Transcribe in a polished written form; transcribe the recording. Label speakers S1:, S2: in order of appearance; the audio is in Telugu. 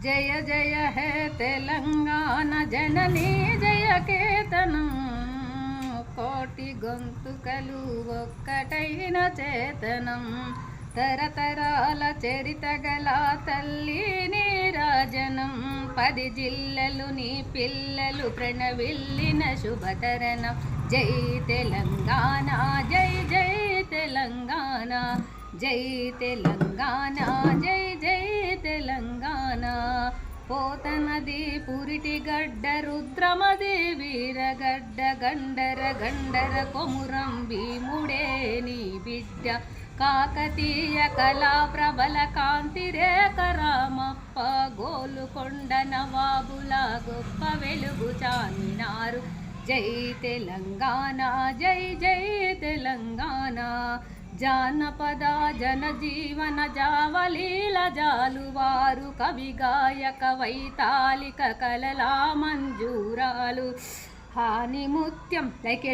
S1: జయ జయ హే తెలంగాణ జననీ జయ కేతనం, కోటి గొంతుకలు ఒక్కటైన చేతనం, తరతరాల చరిత గల తల్లి నీరాజనం, 10 జిల్లలు నీ పిల్లలు ప్రణవిల్లిన శుభతరణం. జై తెలంగాణ జై జై తెలంగాణ, జై తెలంగాణ జై జై తెలంగాణ. పోతనది పురిటి గడ్డ రుద్రమది వీరగడ్డ, గండర గండర కొమురం భీముడే నీ బిడ్డ, కాకతీయ కళా ప్రబల కాంతి రేఖ రామప్ప, గోలుకొండ నవాబుల గొప్ప వెలుగు చామినారు. జై తెలంగాణ జై జై తెలంగాణ. జానపద జనజీవన జావలీల జాలువారు, కవి గాయక వైతాళిక కలలా మంజూరాలు, హాని ముత్యం లైక్